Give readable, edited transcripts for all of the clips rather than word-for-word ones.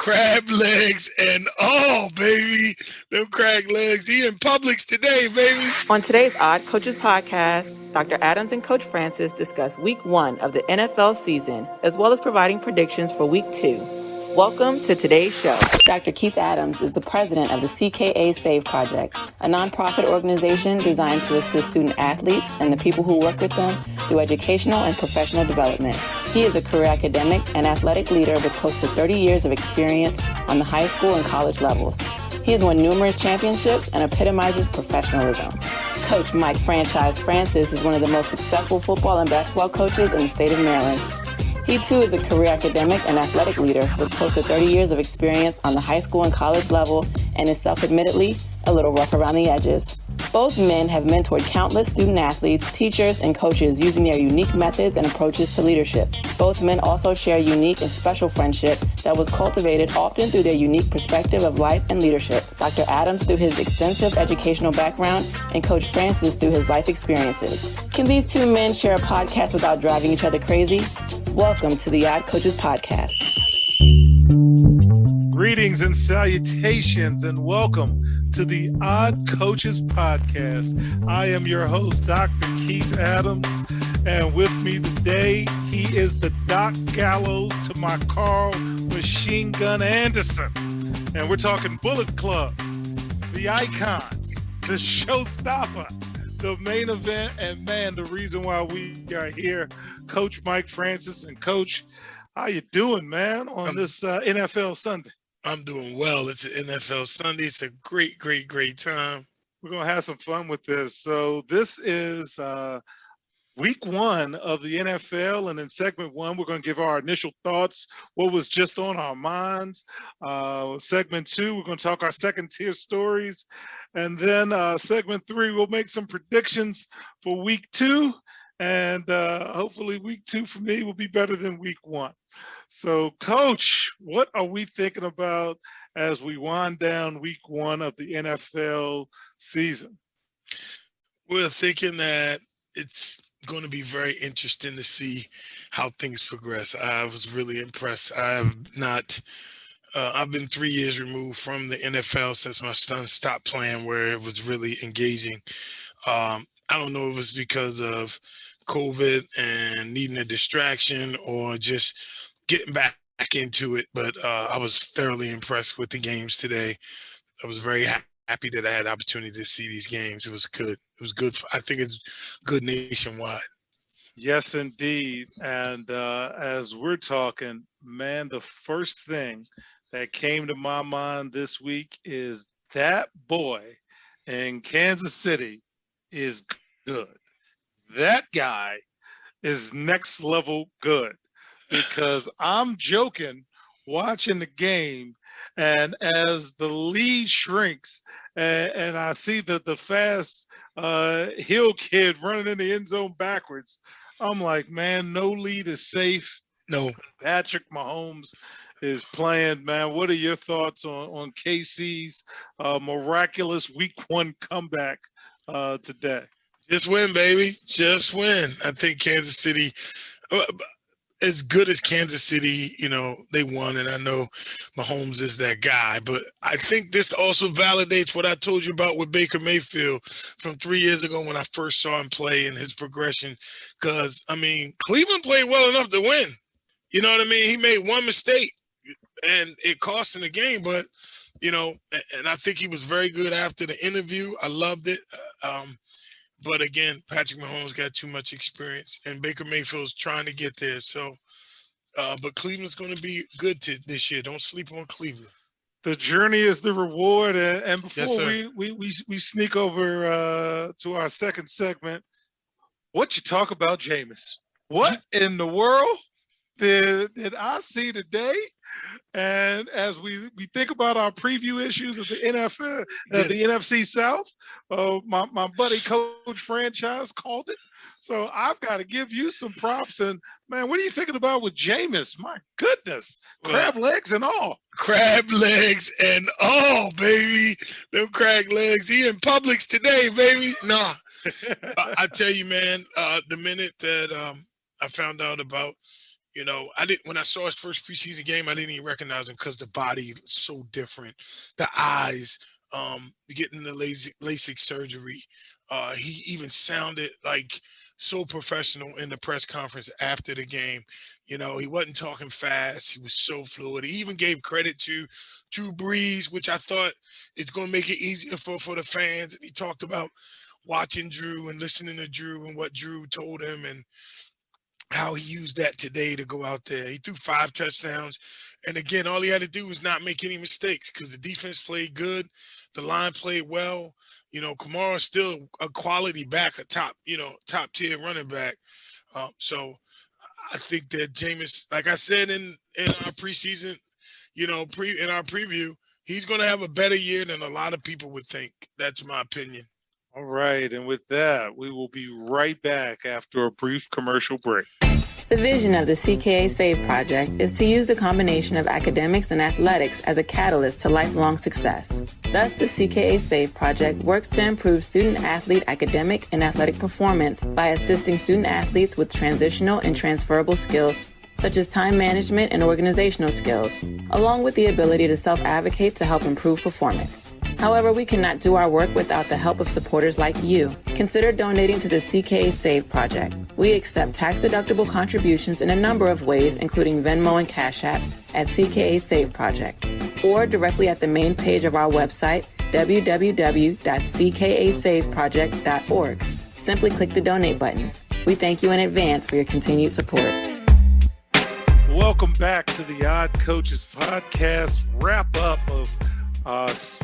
Crab legs and all, baby. Them crack legs. He in Publix today, baby. On today's Odd Coaches podcast, Dr. Adams and Coach Francis discuss week 1 of the NFL season, as well as providing predictions for week 2. Welcome to today's show. Dr. Keith Adams is the president of the CKA Save Project, a nonprofit organization designed to assist student athletes and the people who work with them through educational and professional development. He is a career academic and athletic leader with close to 30 years of experience on the high school and college levels. He has won numerous championships and epitomizes professionalism. Coach Mike Franchise Francis is one of the most successful football and basketball coaches in the state of Maryland. He too is a career academic and athletic leader with close to 30 years of experience on the high school and college level and is self-admittedly a little rough around the edges. Both men have mentored countless student athletes, teachers, and coaches using their unique methods and approaches to leadership. Both men also share a unique and special friendship that was cultivated often through their unique perspective of life and leadership. Dr. Adams through his extensive educational background and Coach Francis through his life experiences. Can these two men share a podcast without driving each other crazy? Welcome to the Odd Coaches Podcast. Greetings and salutations and welcome to the Odd Coaches Podcast. I am your host, Dr. Keith Adams, and with me today, he is the Doc Gallows to my Carl Machine Gun Anderson. And we're talking Bullet Club, the icon, the showstopper, the main event, and man, the reason why we are here, Coach Mike Francis. And Coach, how you doing, man, on this NFL Sunday? I'm doing well. It's an NFL Sunday. It's a great time. We're going to have some fun with this. So this is week 1 of the NFL. And in segment 1, we're going to give our initial thoughts, what was just on our minds. Segment 2, we're going to talk our second tier stories. And then segment 3, we'll make some predictions for week 2. And hopefully week 2 for me will be better than week 1. So, Coach, what are we thinking about as we wind down week 1 of the NFL season? We're thinking that it's going to be very interesting to see how things progress. I was really impressed. I've been 3 years removed from the NFL since my son stopped playing, where it was really engaging. I don't know if it was because of COVID and needing a distraction or just getting back into it, but I was thoroughly impressed with the games today. I was very happy that I had the opportunity to see these games. It was good. It was good. I think it's good nationwide. Yes, indeed. And as we're talking, man, the first thing that came to my mind this week is that boy in Kansas City is good. That guy is next level good, because I'm joking watching the game, and as the lead shrinks and I see the fast Hill kid running in the end zone backwards, I'm like, man, no lead is safe. No. Patrick Mahomes is playing, man. What are your thoughts on KC's miraculous week 1 comeback today? Just win, baby. Just win. I think Kansas City, as good as Kansas City, they won, and I know Mahomes is that guy. But I think this also validates what I told you about with Baker Mayfield from 3 years ago when I first saw him play and his progression. Because, Cleveland played well enough to win. You know what I mean? He made one mistake, and it cost him the game. But, and I think he was very good after the interview. I loved it. But again, Patrick Mahomes got too much experience, and Baker Mayfield's trying to get there. So, but Cleveland's going to be good this year. Don't sleep on Cleveland. The journey is the reward. And before yes, we sneak over to our second segment, what you talk about Jameis? What in the world did I see today? And as we think about our preview issues of the NFL, the NFC South, my buddy Coach Franchise called it. So I've got to give you some props. And, man, what are you thinking about with Jameis? My goodness. Crab legs and all. Crab legs and all, baby. Them crab legs. He in Publix today, baby. Nah. I tell you, man, the minute that I found out about I didn't when I saw his first preseason game, I didn't even recognize him because the body is so different, the eyes, getting the LASIK surgery. He even sounded like so professional in the press conference after the game. He wasn't talking fast. He was so fluid. He even gave credit to Drew Brees, which I thought is going to make it easier for the fans. And he talked about watching Drew and listening to Drew and what Drew told him and how he used that today to go out there. He threw 5 touchdowns. And again, all he had to do was not make any mistakes because the defense played good. The line played well. Kamara's still a quality back, a top tier running back. So I think that Jameis, like I said in our preseason, in our preview, he's going to have a better year than a lot of people would think. That's my opinion. All right. And with that, we will be right back after a brief commercial break. The vision of the CKA SAVE project is to use the combination of academics and athletics as a catalyst to lifelong success. Thus, the CKA SAVE project works to improve student-athlete academic and athletic performance by assisting student-athletes with transitional and transferable skills such as time management and organizational skills, along with the ability to self-advocate to help improve performance. However, we cannot do our work without the help of supporters like you. Consider donating to the CKA SAVE project. We accept tax-deductible contributions in a number of ways, including Venmo and Cash App at CKA SAVE project, or directly at the main page of our website, www.ckasaveproject.org. Simply click the donate button. We thank you in advance for your continued support. Welcome back to the Odd Coaches podcast wrap-up of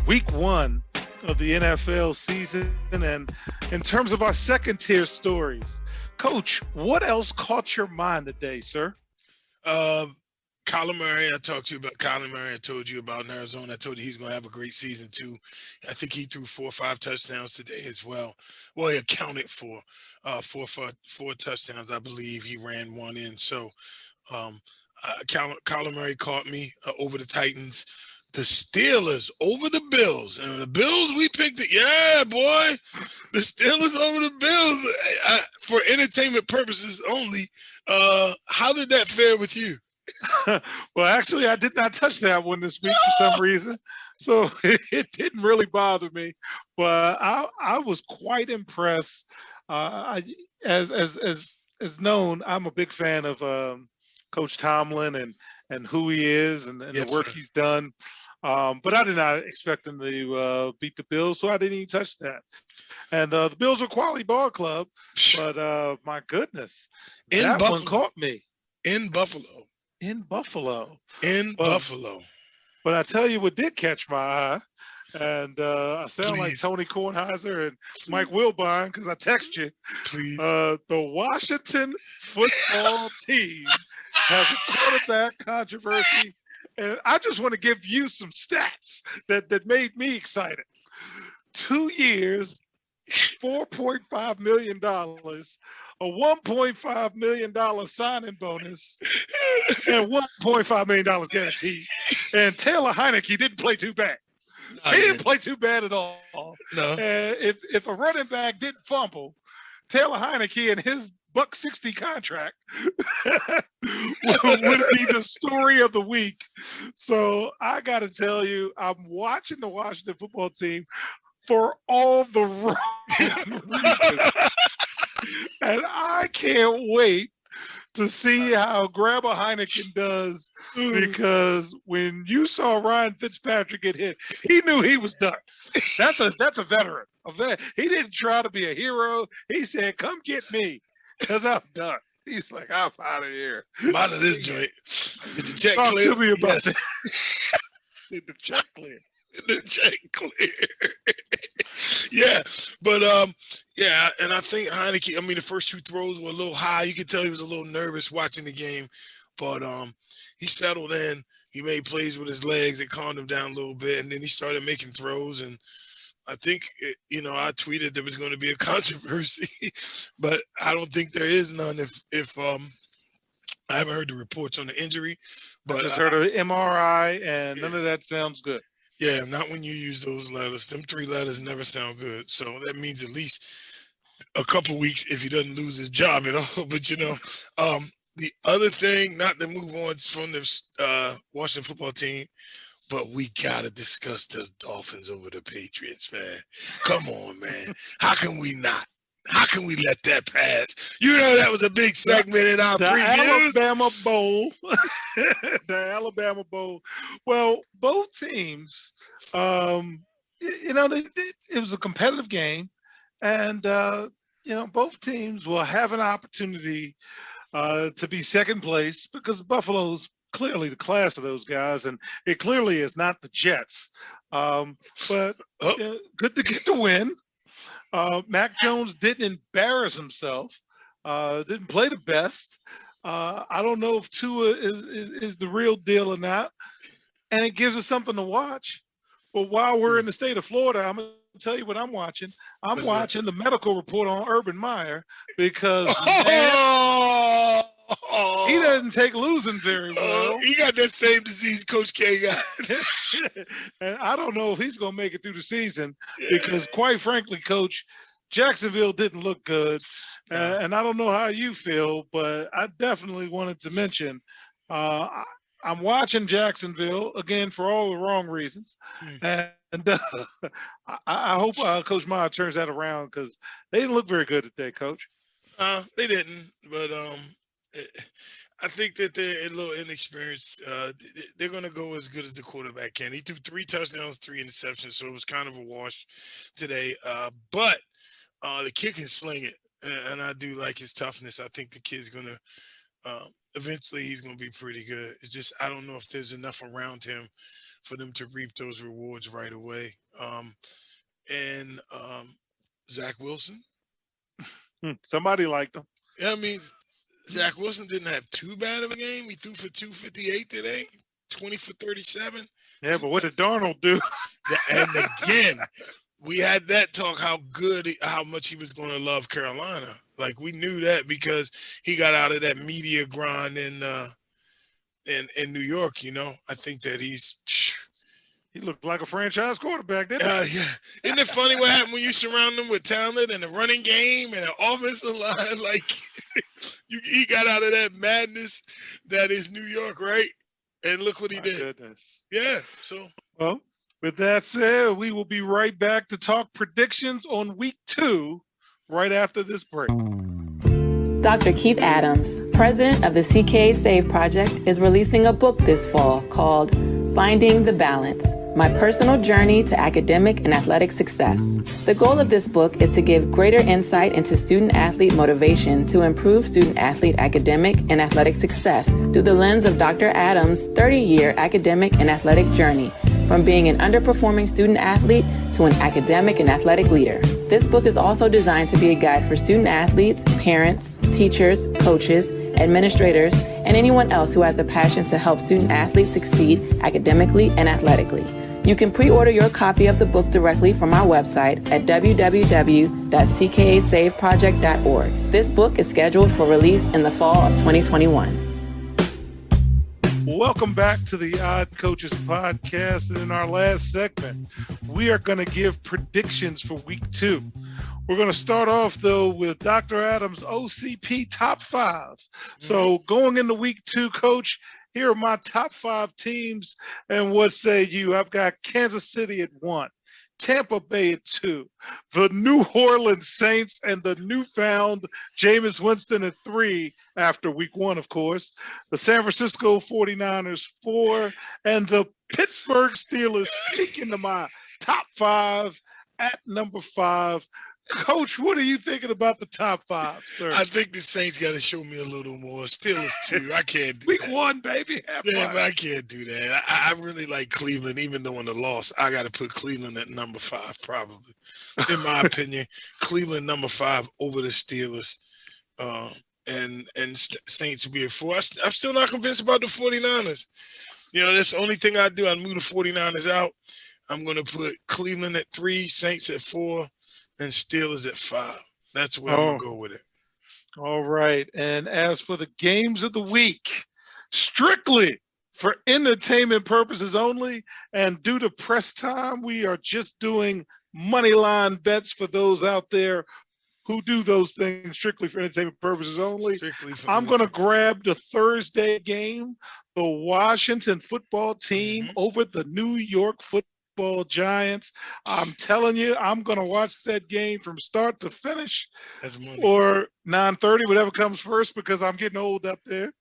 week 1 of the NFL season. And in terms of our second-tier stories, Coach, what else caught your mind today, sir? Kyler Murray, I talked to you about Kyler Murray. I told you about in Arizona. I told you he's going to have a great season, too. I think he threw 4 or 5 touchdowns today as well. Well, he accounted for 4 touchdowns. I believe he ran one in. So Kyler Murray caught me over the Titans. The Steelers over the Bills. And the Bills, we picked it. Yeah, boy. The Steelers over the Bills. For entertainment purposes only. How did that fare with you? Well, actually, I did not touch that one this week for some reason. So it didn't really bother me. But I was quite impressed. As known, I'm a big fan of Coach Tomlin and who he is and Yes, the work sir. he's done. But I did not expect them to beat the Bills, so I didn't even touch that. And the Bills are a quality ball club, but my goodness, that one caught me. In Buffalo. But I tell you what did catch my eye, and I sound like Please. Tony Kornheiser and Mike Wilbon because I text you. Please. The Washington football team has a quarterback controversy. And I just want to give you some stats that made me excited. 2 years, $4.5 million, a $1.5 million signing bonus, and $1.5 million guaranteed. And Taylor Heineke didn't play too bad. He didn't play too bad at all. No. And if a running back didn't fumble, Taylor Heineke and his $160 contract would be the story of the week. So I got to tell you, I'm watching the Washington football team for all the wrong reasons. And I can't wait to see how Grandma Heineken does, because when you saw Ryan Fitzpatrick get hit, he knew he was done. That's a veteran. He didn't try to be a hero. He said, "Come get me, because I'm done." He's like, "I'm out of here. I'm out of this joint." Did the check Talk clear? to me about Yes. that. Did the check clear? The check clear. Yeah, but yeah, and I think Heineke, the first 2 throws were a little high. You could tell he was a little nervous watching the game, but he settled in. He made plays with his legs. It calmed him down a little bit, and then he started making throws. And I think, I tweeted there was going to be a controversy, but I don't think there is none. If I haven't heard the reports on the injury, but I just heard of MRI, and none of that sounds good. Yeah, not when you use those letters. Them 3 letters never sound good. So that means at least a couple weeks if he doesn't lose his job at all. But the other thing, not to move on from the Washington football team, but we gotta discuss the Dolphins over the Patriots, man. Come on, man. How can we not? How can we let that pass? You know that was a big segment in our The previews. Alabama Bowl. The Alabama Bowl. Well, both teams, it was a competitive game, and both teams will have an opportunity to be second place because Buffalo's clearly the class of those guys, and it clearly is not the Jets. But good to get the win. Mac Jones didn't embarrass himself, didn't play the best. I don't know if Tua is the real deal or not, and it gives us something to watch. But while we're in the state of Florida, I'm going to tell you what I'm watching. I'm watching the medical report on Urban Meyer because he doesn't take losing very well. He got that same disease Coach K got. And I don't know if he's going to make it through the season because, quite frankly, Coach, Jacksonville didn't look good. And I don't know how you feel, but I definitely wanted to mention I'm watching Jacksonville, again, for all the wrong reasons. And I hope Coach Meyer turns that around because they didn't look very good today, Coach. They didn't, but I think that they're a little inexperienced. They're going to go as good as the quarterback can. He threw 3 touchdowns, 3 interceptions, so it was kind of a wash today. But the kid can sling it, and I do like his toughness. I think the kid's going to eventually he's going to be pretty good. It's just I don't know if there's enough around him for them to reap those rewards right away. And Zach Wilson. Somebody liked him. Yeah, I mean, Zach Wilson didn't have too bad of a game. He threw for 258 today, 20 for 37. Yeah, but what did Darnold do? And again, we had that talk how much he was going to love Carolina. Like we knew that because he got out of that media grind in New York. You know, I think that he looked like a franchise quarterback, didn't he? Yeah. Isn't it funny what happened when you surround them with talent and a running game and an offensive line? Like he got out of that madness that is New York, right? And look what he did. Goodness. Yeah. So well, with that said, we will be right back to talk predictions on week 2 right after this break. Dr. Keith Adams, president of the CKA Save Project, is releasing a book this fall called Finding the Balance: My Personal Journey to Academic and Athletic Success. The goal of this book is to give greater insight into student-athlete motivation to improve student-athlete academic and athletic success through the lens of Dr. Adams' 30-year academic and athletic journey, from being an underperforming student-athlete to an academic and athletic leader. This book is also designed to be a guide for student-athletes, parents, teachers, coaches, administrators, and anyone else who has a passion to help student-athletes succeed academically and athletically. You can pre-order your copy of the book directly from our website at www.ckasaveproject.org. This book is scheduled for release in the fall of 2021. Welcome back to the Odd Coaches podcast. And in our last segment, we are going to give predictions for week 2. We're going to start off, though, with Dr. Adams' OCP top 5. So going into week 2, Coach, here are my top 5 teams. And what say you? I've got Kansas City at 1, Tampa Bay at 2, the New Orleans Saints and the newfound Jameis Winston at 3 after week 1, of course, the San Francisco 49ers 4, and the Pittsburgh Steelers sneak into my top 5 at number 5. Coach, what are you thinking about the top 5, sir? I think the Saints got to show me a little more. Steelers too. I can't do week that. 1, baby. Yeah, but I can't do that. I really like Cleveland, even though in the loss, I got to put Cleveland at number 5, probably. In my opinion, Cleveland number 5 over the Steelers, and Saints will be at 4. I'm still not convinced about the 49ers. You know, that's the only thing I do. I move the 49ers out. I'm going to put Cleveland at 3, Saints at 4, and Steelers at 5. That's where I'm going to go with it. All right. And as for the games of the week, strictly for entertainment purposes only, and due to press time, we are just doing money line bets for those out there who do those things strictly for entertainment purposes only. I'm going to entertainment. grab the Thursday game, the Washington football team over the New York football Giants. I'm telling you, I'm going to watch that game from start to finish. That's money. Or 9:30, whatever comes first, because I'm getting old up there.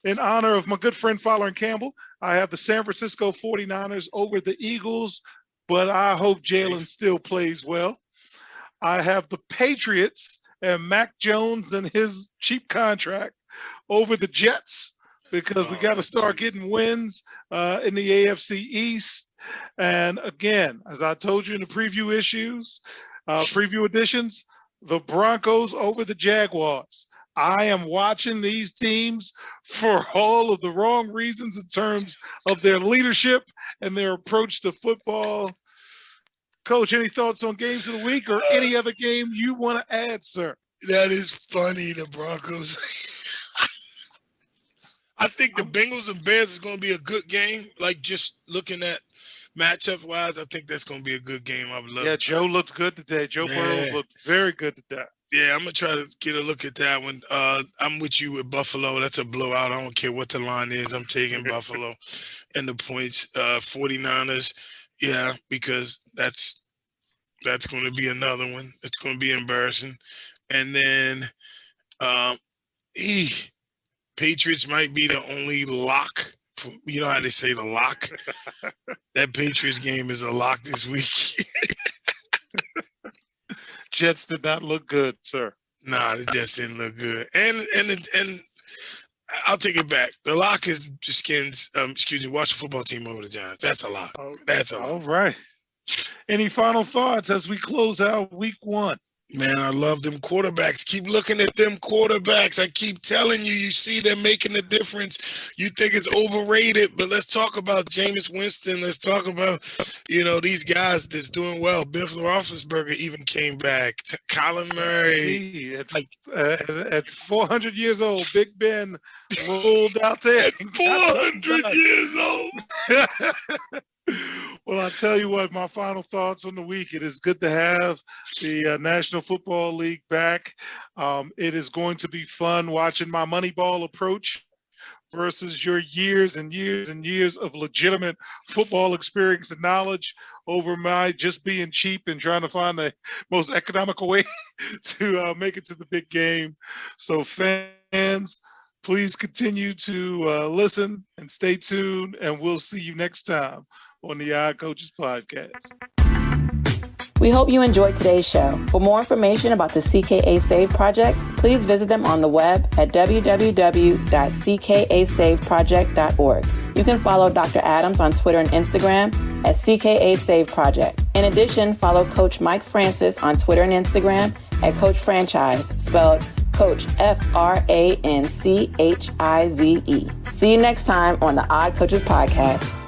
In honor of my good friend Fowler Campbell, I have the San Francisco 49ers over the Eagles, but I hope Jalen still plays well. I have the Patriots and Mac Jones and his cheap contract over the Jets, because we got to start getting wins in the AFC East. And again, as I told you in the preview editions, the Broncos over the Jaguars. I am watching these teams for all of the wrong reasons in terms of their leadership and their approach to football. Coach, any thoughts on games of the week or any other game you want to add, sir? That is funny, the Broncos. I think the Bengals and Bears is going to be a good game. Like, just looking at matchup-wise, I think that's going to be a good game. I would love Yeah, Joe looked good today. Joe Burrow looked very good today. Yeah, I'm going to try to get a look at that one. I'm with you with Buffalo. That's a blowout. I don't care what the line is. I'm taking Buffalo and the points. 49ers, yeah, because that's going to be another one. It's going to be embarrassing. And then Patriots might be the only lock. You know how they say the lock? That Patriots game is a lock this week. Jets did not look good, sir. Nah, the Jets didn't look good. And I'll take it back. The lock is watch the football team over the Giants. That's a lock. That's a lock. All right. Any final thoughts as we close out week one? Man, I love them quarterbacks. Keep looking at them quarterbacks. I keep telling you, you see them making a difference. You think it's overrated, but let's talk about Jameis Winston. Let's talk about, these guys that's doing well. Ben Roethlisberger even came back. Colin Murray. At 400 years old, Big Ben rolled out there. At 400 years old. Well, I'll tell you what, my final thoughts on the week. It is good to have the National Football League back. It is going to be fun watching my Moneyball approach versus your years and years and years of legitimate football experience and knowledge over my just being cheap and trying to find the most economical way to make it to the big game. So fans, please continue to listen and stay tuned, and we'll see you next time on the Odd Coaches Podcast. We hope you enjoyed today's show. For more information about the CKA Save Project, please visit them on the web at www.ckasaveproject.org. You can follow Dr. Adams on Twitter and Instagram at CKA Save Project. In addition, follow Coach Mike Francis on Twitter and Instagram at Coach Franchise, spelled Coach Franchize. See you next time on the Odd Coaches Podcast.